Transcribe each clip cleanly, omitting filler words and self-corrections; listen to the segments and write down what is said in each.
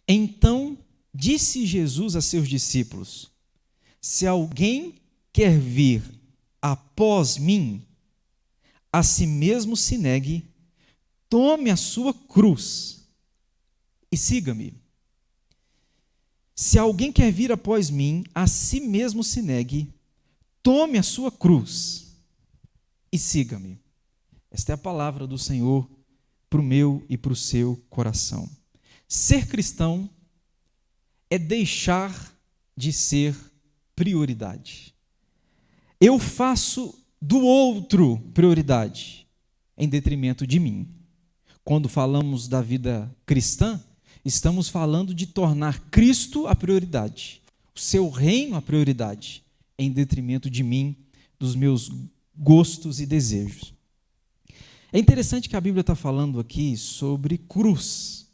Então disse Jesus a seus discípulos: se alguém quer vir após mim, a si mesmo se negue, tome a sua cruz e siga-me. Se alguém quer vir após mim, a si mesmo se negue, tome a sua cruz e siga-me. Esta é a palavra do Senhor para o meu e para o seu coração. Ser cristão é deixar de ser prioridade. Eu faço do outro prioridade, em detrimento de mim. Quando falamos da vida cristã, estamos falando de tornar Cristo a prioridade, o seu reino a prioridade, em detrimento de mim, dos meus gostos e desejos. É interessante que a Bíblia está falando aqui sobre cruz.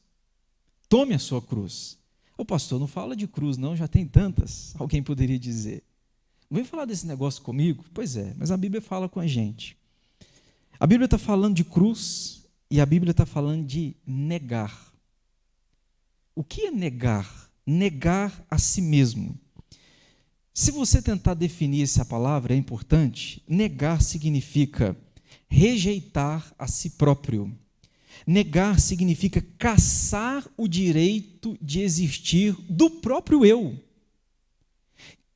Tome a sua cruz. O pastor não fala de cruz, não, já tem tantas, alguém poderia dizer. Não vem falar desse negócio comigo? Pois é, mas a Bíblia fala com a gente. A Bíblia está falando de cruz e a Bíblia está falando de negar. O que é negar? Negar a si mesmo. Se você tentar definir essa palavra, é importante. Negar significa rejeitar a si próprio. Negar significa caçar o direito de existir do próprio eu.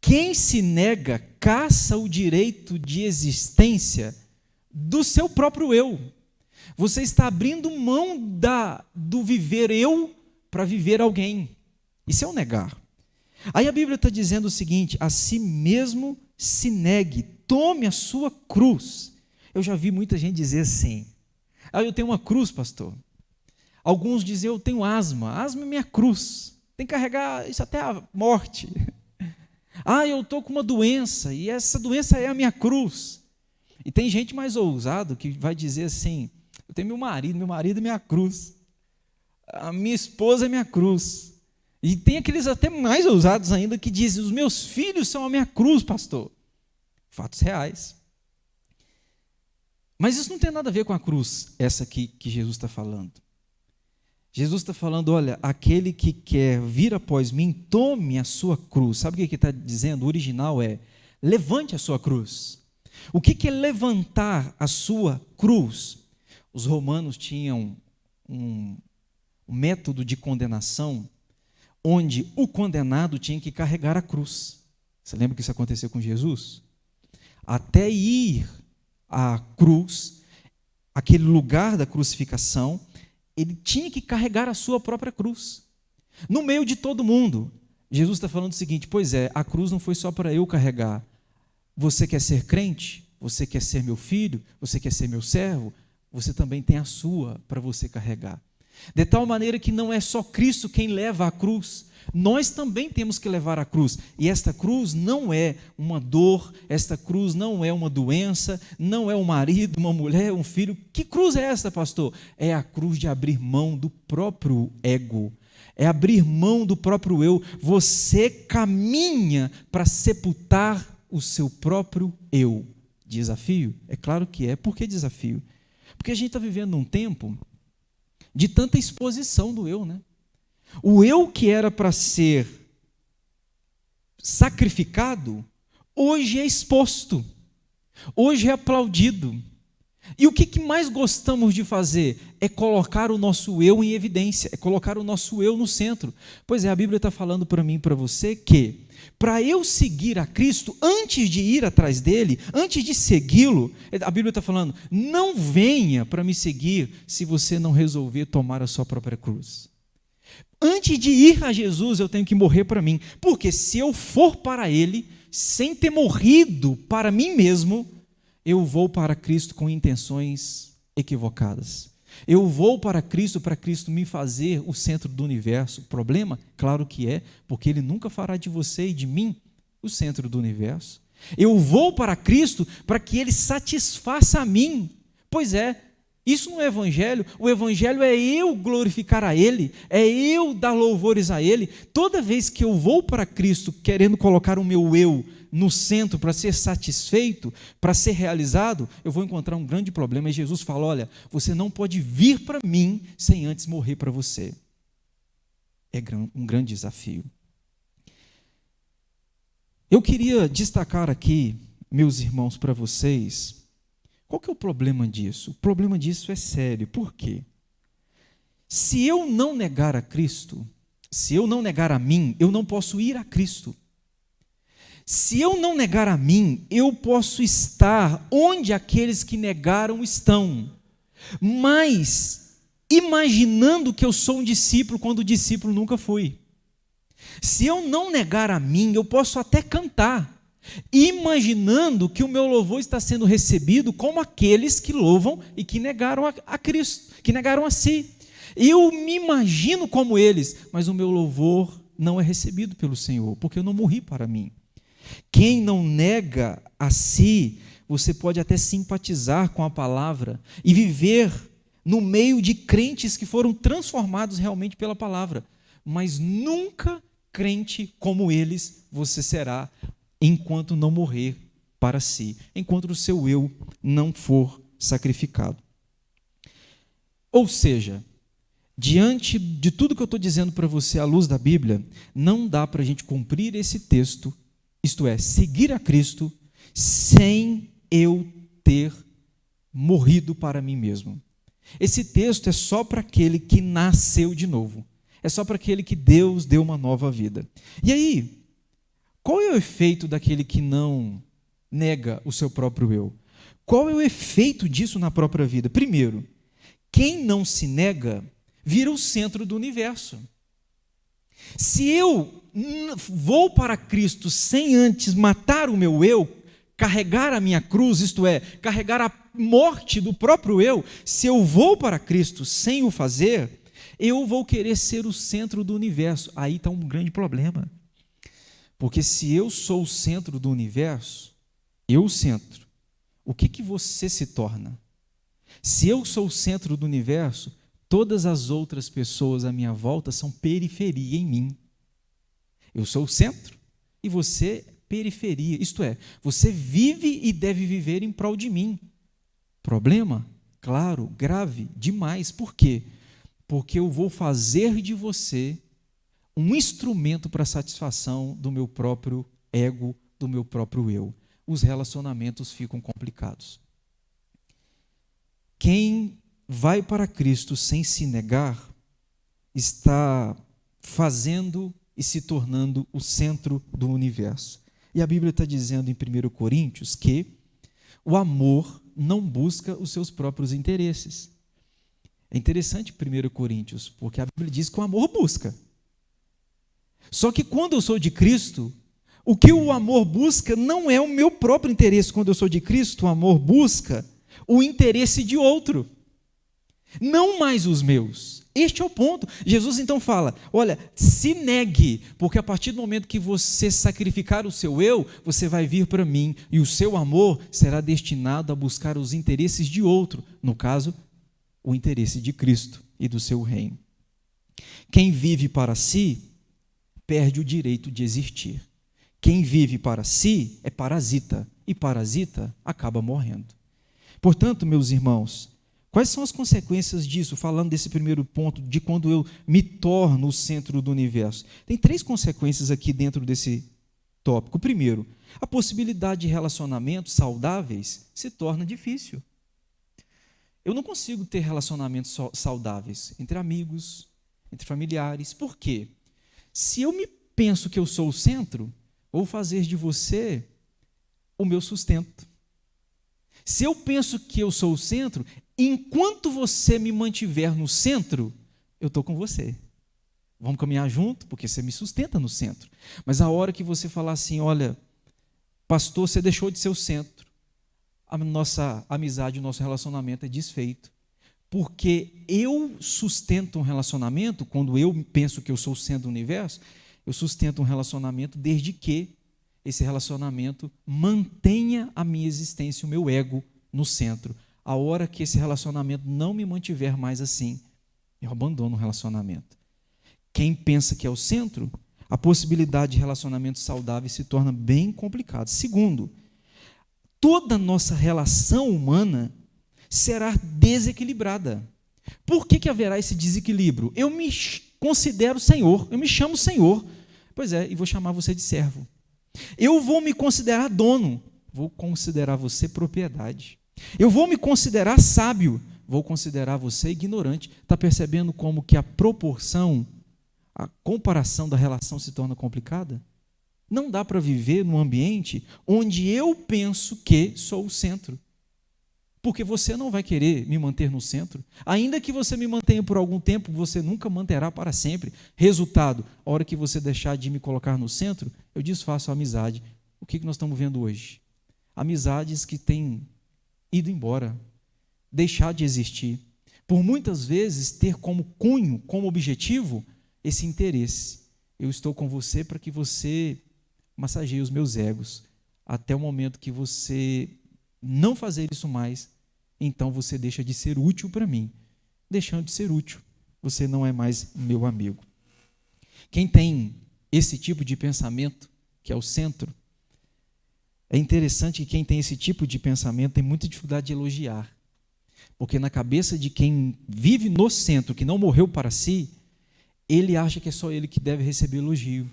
Quem se nega, caça o direito de existência do seu próprio eu. Você está abrindo mão do viver eu para viver alguém. Isso é um negar. Aí a Bíblia está dizendo o seguinte: a si mesmo se negue, tome a sua cruz. Eu já vi muita gente dizer assim: eu tenho uma cruz, pastor. Alguns dizem: eu tenho asma. Asma é minha cruz. Tem que carregar isso até a morte. Eu estou com uma doença e essa doença é a minha cruz. E tem gente mais ousado que vai dizer assim: eu tenho meu marido é minha cruz. A minha esposa é minha cruz. E tem aqueles até mais ousados ainda que dizem: os meus filhos são a minha cruz, pastor. Fatos reais. Mas isso não tem nada a ver com a cruz, essa aqui que Jesus está falando. Jesus está falando: olha, aquele que quer vir após mim, tome a sua cruz. Sabe o que está dizendo? O original é: levante a sua cruz. O que é levantar a sua cruz? Os romanos tinham um método de condenação onde o condenado tinha que carregar a cruz. Você lembra que isso aconteceu com Jesus? Até ir à cruz, aquele lugar da crucificação, ele tinha que carregar a sua própria cruz. No meio de todo mundo, Jesus está falando o seguinte: pois é, a cruz não foi só para eu carregar. Você quer ser crente? Você quer ser meu filho? Você quer ser meu servo? Você também tem a sua para você carregar. De tal maneira que não é só Cristo quem leva a cruz, nós também temos que levar a cruz. E esta cruz não é uma dor, esta cruz não é uma doença, não é um marido, uma mulher, um filho. Que cruz é esta, pastor? É a cruz de abrir mão do próprio ego, é abrir mão do próprio eu. Você caminha para sepultar o seu próprio eu. Desafio? É claro que é. Por que desafio? Porque a gente está vivendo um tempo de tanta exposição do eu, né? O eu que era para ser sacrificado, hoje é exposto, hoje é aplaudido. E o que mais gostamos de fazer? É colocar o nosso eu em evidência, é colocar o nosso eu no centro. Pois é, a Bíblia está falando para mim e para você que, para eu seguir a Cristo, antes de ir atrás dele, antes de segui-lo, a Bíblia está falando: não venha para me seguir se você não resolver tomar a sua própria cruz. Antes de ir a Jesus, eu tenho que morrer para mim, porque se eu for para ele, sem ter morrido para mim mesmo, eu vou para Cristo com intenções equivocadas. Eu vou para Cristo me fazer o centro do universo. O problema? Claro que é, porque Ele nunca fará de você e de mim o centro do universo. Eu vou para Cristo para que Ele satisfaça a mim. Pois é, isso não é evangelho. O evangelho é eu glorificar a Ele, é eu dar louvores a Ele. Toda vez que eu vou para Cristo querendo colocar o meu eu no centro para ser satisfeito, para ser realizado, eu vou encontrar um grande problema. E Jesus fala: olha, você não pode vir para mim sem antes morrer para você. é um grande desafio. Eu queria destacar aqui, meus irmãos, para vocês, qual que é o problema disso? O problema disso é sério. Por quê? Se eu não negar a Cristo, se eu não negar a mim, eu não posso ir a Cristo. Se eu não negar a mim, eu posso estar onde aqueles que negaram estão, mas imaginando que eu sou um discípulo quando o discípulo nunca fui. Se eu não negar a mim, eu posso até cantar, imaginando que o meu louvor está sendo recebido como aqueles que louvam e que negaram a Cristo, que negaram a si. Eu me imagino como eles, mas o meu louvor não é recebido pelo Senhor, porque eu não morri para mim. Quem não nega a si, você pode até simpatizar com a palavra e viver no meio de crentes que foram transformados realmente pela palavra, mas nunca crente como eles você será enquanto não morrer para si, enquanto o seu eu não for sacrificado. Ou seja, diante de tudo que eu estou dizendo para você à luz da Bíblia, não dá para a gente cumprir esse texto, isto é, seguir a Cristo, sem eu ter morrido para mim mesmo. Esse texto é só para aquele que nasceu de novo. É só para aquele que Deus deu uma nova vida. E aí, qual é o efeito daquele que não nega o seu próprio eu? Qual é o efeito disso na própria vida? Primeiro, quem não se nega vira o centro do universo. Se eu vou para Cristo sem antes matar o meu eu, carregar a minha cruz, isto é, carregar a morte do próprio eu, se eu vou para Cristo sem o fazer, eu vou querer ser o centro do universo. Aí está um grande problema. Porque se eu sou o centro do universo, eu o centro, o que você se torna? Se eu sou o centro do universo, todas as outras pessoas à minha volta são periferia em mim. Eu sou o centro e você periferia. Isto é, você vive e deve viver em prol de mim. Problema? Claro, grave, demais. Por quê? Porque eu vou fazer de você um instrumento para a satisfação do meu próprio ego, do meu próprio eu. Os relacionamentos ficam complicados. Quem vai para Cristo sem se negar está fazendo e se tornando o centro do universo. E a Bíblia está dizendo em 1 Coríntios que o amor não busca os seus próprios interesses. É interessante 1 Coríntios, porque a Bíblia diz que o amor busca. Só que quando eu sou de Cristo, o que o amor busca não é o meu próprio interesse. Quando eu sou de Cristo, o amor busca o interesse de outro, não mais os meus. Este é o ponto. Jesus então fala, olha, se negue, porque a partir do momento que você sacrificar o seu eu, você vai vir para mim, e o seu amor será destinado a buscar os interesses de outro, no caso, o interesse de Cristo e do seu reino. Quem vive para si, perde o direito de existir. Quem vive para si é parasita, e parasita acaba morrendo. Portanto, meus irmãos, quais são as consequências disso, falando desse primeiro ponto, de quando eu me torno o centro do universo? Tem 3 consequências aqui dentro desse tópico. Primeiro, a possibilidade de relacionamentos saudáveis se torna difícil. Eu não consigo ter relacionamentos saudáveis entre amigos, entre familiares. Por quê? Se eu me penso que eu sou o centro, vou fazer de você o meu sustento. Se eu penso que eu sou o centro, enquanto você me mantiver no centro, eu estou com você. Vamos caminhar junto, porque você me sustenta no centro. Mas a hora que você falar assim, olha, pastor, você deixou de ser o centro, a nossa amizade, o nosso relacionamento é desfeito. Porque eu sustento um relacionamento, quando eu penso que eu sou o centro do universo, eu sustento um relacionamento desde que esse relacionamento mantenha a minha existência, o meu ego no centro. A hora que esse relacionamento não me mantiver mais assim, eu abandono o relacionamento. Quem pensa que é o centro, a possibilidade de relacionamentos saudáveis se torna bem complicada. Segundo, toda nossa relação humana será desequilibrada. Por que haverá esse desequilíbrio? Eu me considero Senhor, eu me chamo Senhor. Pois é, e vou chamar você de servo. Eu vou me considerar dono, vou considerar você propriedade. Eu vou me considerar sábio, vou considerar você ignorante. Está percebendo como que a proporção, a comparação da relação se torna complicada? Não dá para viver num ambiente onde eu penso que sou o centro. Porque você não vai querer me manter no centro. Ainda que você me mantenha por algum tempo, você nunca manterá para sempre. Resultado, a hora que você deixar de me colocar no centro, eu desfaço a amizade. O que nós estamos vendo hoje? Amizades que têm ido embora, deixar de existir. Por muitas vezes ter como cunho, como objetivo, esse interesse. Eu estou com você para que você massageie os meus egos. Até o momento que você não fazer isso mais, então você deixa de ser útil para mim. Deixando de ser útil, você não é mais meu amigo. Quem tem esse tipo de pensamento, que é o centro, é interessante que quem tem esse tipo de pensamento tem muita dificuldade de elogiar. Porque na cabeça de quem vive no centro, que não morreu para si, ele acha que é só ele que deve receber elogio.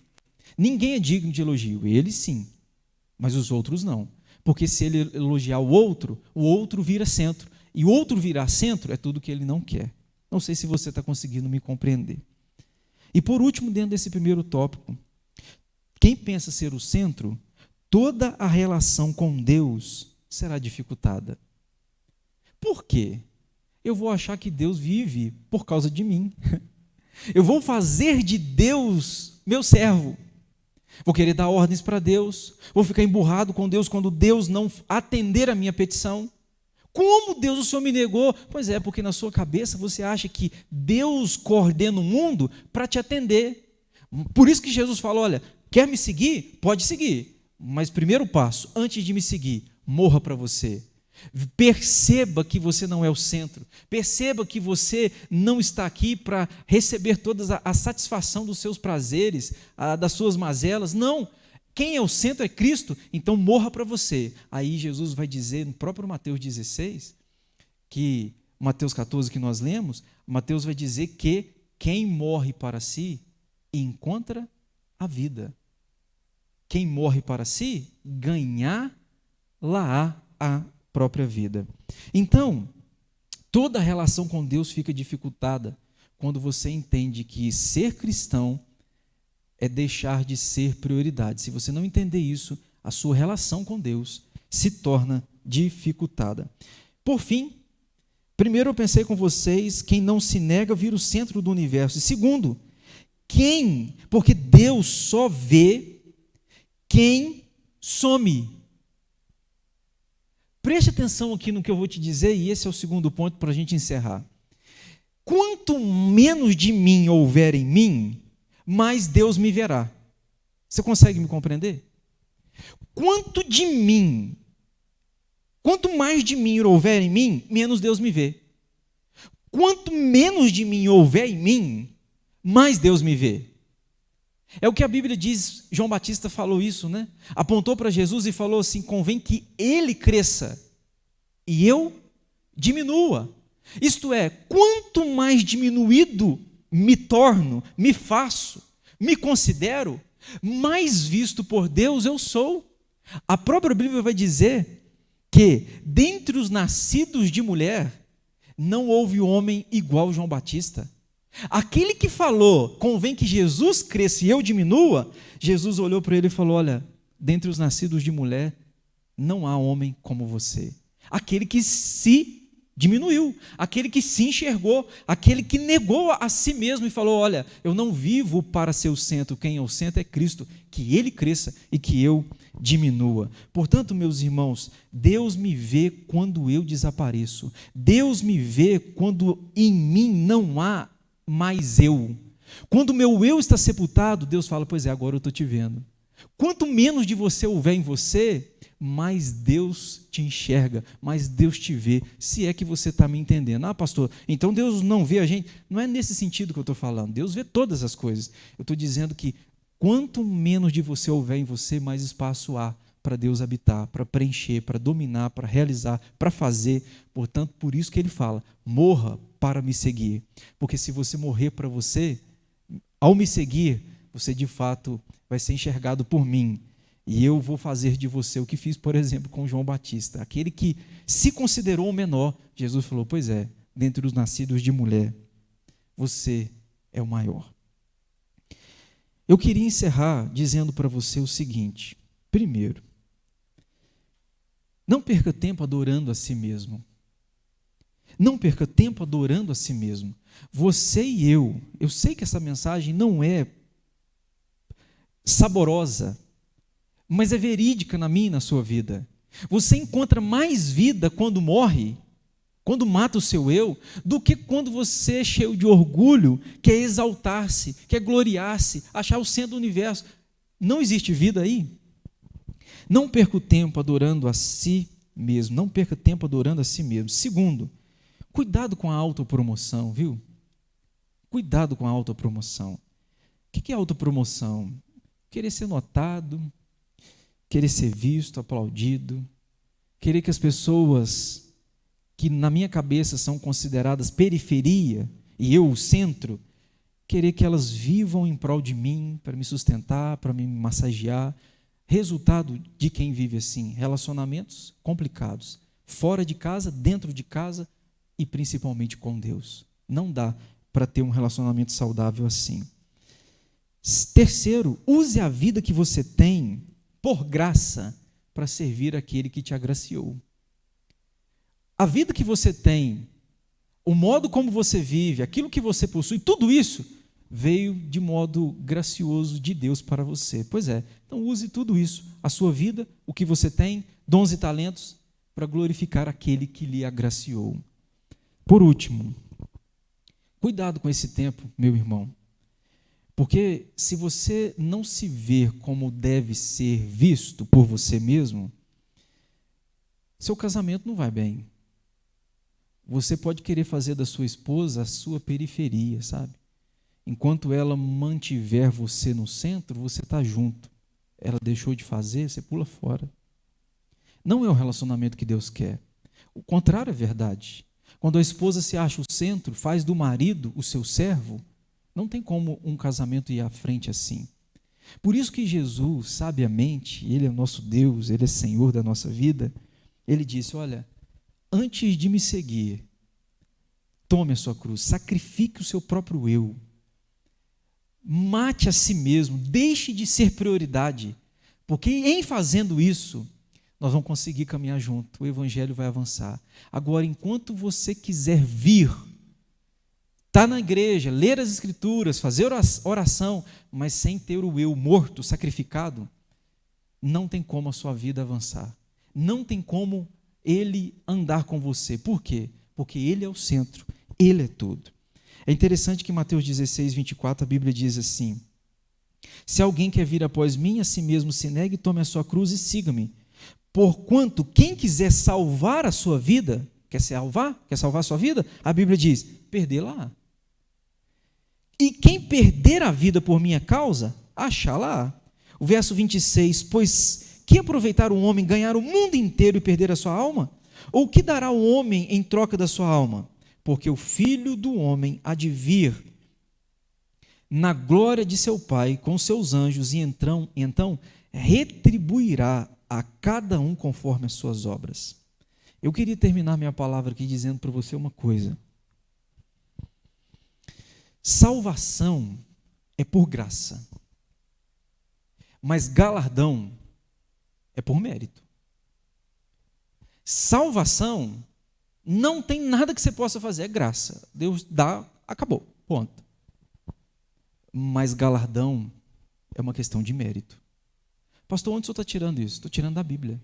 Ninguém é digno de elogio, ele sim, mas os outros não. Porque se ele elogiar o outro vira centro. E o outro virar centro é tudo que ele não quer. Não sei se você está conseguindo me compreender. E por último, dentro desse primeiro tópico, quem pensa ser o centro, toda a relação com Deus será dificultada. Por quê? Eu vou achar que Deus vive por causa de mim. Eu vou fazer de Deus meu servo. Vou querer dar ordens para Deus, vou ficar emburrado com Deus quando Deus não atender a minha petição. Como Deus, o Senhor me negou? Pois é, porque na sua cabeça você acha que Deus coordena o mundo para te atender. Por isso que Jesus falou, olha, quer me seguir? Pode seguir. Mas primeiro passo, antes de me seguir, morra para você. Perceba que você não é o centro. Perceba que você não está aqui para receber toda a satisfação dos seus prazeres, das suas mazelas. Não. Quem é o centro é Cristo, então morra para você. Aí Jesus vai dizer no próprio Mateus 16, que Mateus 14 que nós lemos, Mateus vai dizer que quem morre para si encontra a vida. Quem morre para si, ganhar-la a própria vida. Então, toda a relação com Deus fica dificultada quando você entende que ser cristão é deixar de ser prioridade. Se você não entender isso, a sua relação com Deus se torna dificultada. Por fim, primeiro eu pensei com vocês, quem não se nega vira o centro do universo. E segundo, porque Deus só vê quem some. Preste atenção aqui no que eu vou te dizer, e esse é o segundo ponto para a gente encerrar. Quanto menos de mim houver em mim, mais Deus me verá. Você consegue me compreender? Quanto mais de mim houver em mim, menos Deus me vê. Quanto menos de mim houver em mim, mais Deus me vê. É o que a Bíblia diz, João Batista falou isso, né? Apontou para Jesus e falou assim, convém que ele cresça e eu diminua. Isto é, quanto mais diminuído me torno, me faço, me considero, mais visto por Deus eu sou. A própria Bíblia vai dizer que dentre os nascidos de mulher, não houve homem igual João Batista. Aquele que falou, convém que Jesus cresça e eu diminua, Jesus olhou para ele e falou, olha, dentre os nascidos de mulher, não há homem como você. Aquele que se diminuiu, aquele que se enxergou, aquele que negou a si mesmo e falou, olha, eu não vivo para ser o centro, quem é o centro é Cristo, que ele cresça e que eu diminua. Portanto, meus irmãos, Deus me vê quando eu desapareço, Deus me vê quando em mim não há mais eu. Quando o meu eu está sepultado, Deus fala, pois é, agora eu estou te vendo. Quanto menos de você houver em você, mais Deus te enxerga, mais Deus te vê, se é que você está me entendendo. Ah, pastor, então Deus não vê a gente? Não é nesse sentido que eu estou falando, Deus vê todas as coisas. Eu estou dizendo que quanto menos de você houver em você, mais espaço há para Deus habitar, para preencher, para dominar, para realizar, para fazer. Portanto, por isso que ele fala, morra para me seguir. Porque se você morrer para você, Ao me seguir, você de fato vai ser enxergado por mim. E eu vou fazer de você o que fiz, por exemplo, com João Batista. Aquele que se considerou o menor, Jesus falou, pois é, dentre os nascidos de mulher, você é o maior. Eu queria encerrar dizendo para você o seguinte. Primeiro, não perca tempo adorando a si mesmo. Não perca tempo adorando a si mesmo. Você e eu sei que essa mensagem não é saborosa, mas é verídica na minha e na sua vida. Você encontra mais vida quando morre, quando mata o seu eu, do que quando você é cheio de orgulho, quer exaltar-se, quer gloriar-se, achar o centro do universo. Não existe vida aí? Não perca o tempo adorando a si mesmo. Não perca tempo adorando a si mesmo. Segundo, cuidado com a autopromoção, viu? Cuidado com a autopromoção. O que é autopromoção? Querer ser notado, querer ser visto, aplaudido, querer que as pessoas que na minha cabeça são consideradas periferia e eu o centro, querer que elas vivam em prol de mim, para me sustentar, para me massagear. Resultado de quem vive assim, relacionamentos complicados, fora de casa, dentro de casa e principalmente com Deus. Não dá para ter um relacionamento saudável assim. Terceiro, use a vida que você tem por graça para servir aquele que te agraciou. A vida que você tem, o modo como você vive, aquilo que você possui, tudo isso veio de modo gracioso de Deus para você. Pois é, então use tudo isso, a sua vida, o que você tem, dons e talentos, para glorificar aquele que lhe agraciou. Por último, cuidado com esse tempo, meu irmão, porque se você não se ver como deve ser visto por você mesmo, seu casamento não vai bem. Você pode querer fazer da sua esposa a sua periferia, sabe? Enquanto ela mantiver você no centro, você está junto. Ela deixou de fazer, você pula fora. Não é o relacionamento que Deus quer. O contrário é verdade. Quando a esposa se acha o centro, faz do marido o seu servo, não tem como um casamento ir à frente assim. Por isso que Jesus, sabiamente, Ele é o nosso Deus, Ele é Senhor da nossa vida, Ele disse, olha, antes de me seguir, tome a sua cruz, sacrifique o seu próprio eu, mate a si mesmo, deixe de ser prioridade, porque em fazendo isso, nós vamos conseguir caminhar junto, o evangelho vai avançar. Agora, enquanto você quiser vir, estar na igreja, ler as escrituras, fazer oração, mas sem ter o eu morto, sacrificado, não tem como a sua vida avançar, não tem como Ele andar com você. Por quê? Porque Ele é o centro, Ele é tudo. É interessante que em Mateus 16, 24, a Bíblia diz assim, se alguém quer vir após mim, a si mesmo se negue, tome a sua cruz e siga-me. Porquanto quem quiser salvar a sua vida, quer salvar a sua vida? A Bíblia diz, perdê-la. E quem perder a vida por minha causa, achá-la. O verso 26, pois que aproveitar um homem ganhar o mundo inteiro e perder a sua alma? Ou que dará o homem em troca da sua alma? Porque o Filho do homem há de vir na glória de seu Pai com seus anjos e então retribuirá a cada um conforme as suas obras. Eu queria terminar minha palavra aqui dizendo para você uma coisa. Salvação é por graça, mas galardão é por mérito. Salvação não tem nada que você possa fazer, é graça. Deus dá, acabou, ponto. Mas galardão é uma questão de mérito. Pastor, onde o senhor está tirando isso? Estou tirando da Bíblia.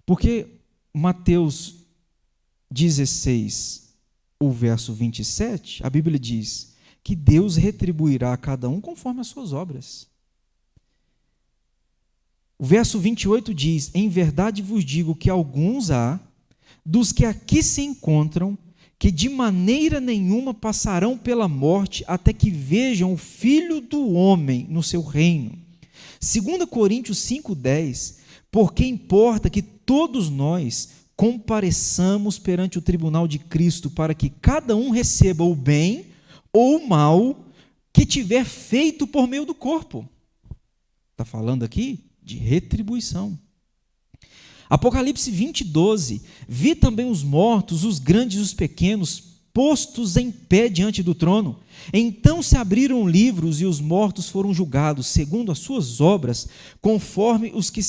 Porque Mateus 16, o verso 27, a Bíblia diz que Deus retribuirá a cada um conforme as suas obras. O verso 28 diz, em verdade vos digo que alguns há, dos que aqui se encontram, que de maneira nenhuma passarão pela morte até que vejam o Filho do Homem no seu reino. 2 Coríntios 5,10, porque importa que todos nós compareçamos perante o tribunal de Cristo para que cada um receba o bem ou o mal que tiver feito por meio do corpo. Está falando aqui de retribuição. Apocalipse 20, 12. Vi também os mortos, os grandes e os pequenos, postos em pé diante do trono. Então se abriram livros e os mortos foram julgados segundo as suas obras, conforme o que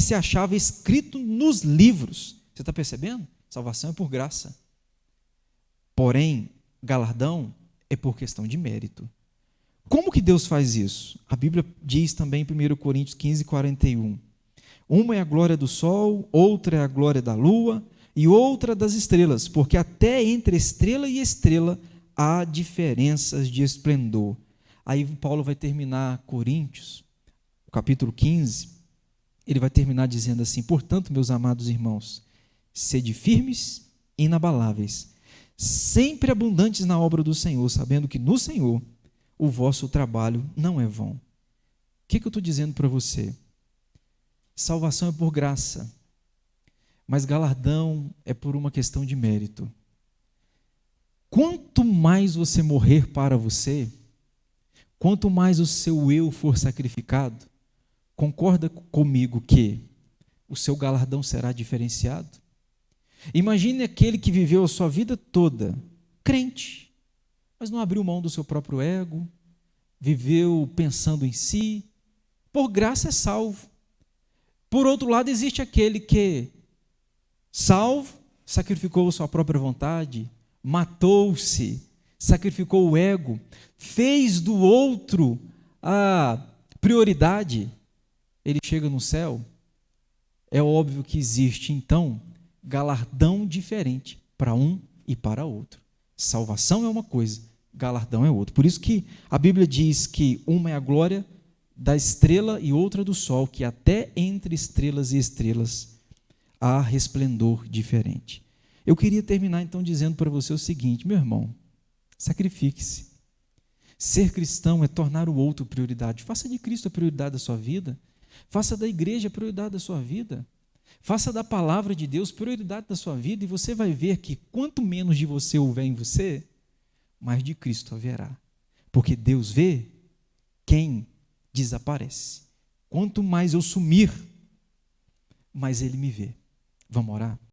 se achava escrito nos livros. Você está percebendo? Salvação é por graça. Porém, galardão é por questão de mérito. Como que Deus faz isso? A Bíblia diz também em 1 Coríntios 15, 41. Uma é a glória do sol, outra é a glória da lua, e outra das estrelas, porque até entre estrela e estrela há diferenças de esplendor. Aí Paulo vai terminar Coríntios, capítulo 15, ele vai terminar dizendo assim: portanto, meus amados irmãos, sede firmes e inabaláveis, sempre abundantes na obra do Senhor, sabendo que no Senhor o vosso trabalho não é vão. O que eu estou dizendo para você? Salvação é por graça, mas galardão é por uma questão de mérito. Quanto mais você morrer para você, quanto mais o seu eu for sacrificado, concorda comigo que o seu galardão será diferenciado? Imagine aquele que viveu a sua vida toda crente, mas não abriu mão do seu próprio ego, viveu pensando em si, por graça é salvo. Por outro lado, existe aquele que, salvo, sacrificou a sua própria vontade, matou-se, sacrificou o ego, fez do outro a prioridade. Ele chega no céu. É óbvio que existe, então, galardão diferente para um e para outro. Salvação é uma coisa, galardão é outra. Por isso que a Bíblia diz que uma é a glória da estrela e outra do sol, que até entre estrelas e estrelas há resplendor diferente. Eu queria terminar então dizendo para você o seguinte: meu irmão, sacrifique-se. Ser cristão é tornar o outro prioridade. Faça de Cristo a prioridade da sua vida. Faça da igreja a prioridade da sua vida. Faça da palavra de Deus prioridade da sua vida, e você vai ver que quanto menos de você houver em você, mais de Cristo haverá. Porque Deus vê quem desaparece. Quanto mais eu sumir, mais Ele me vê. Vamos orar?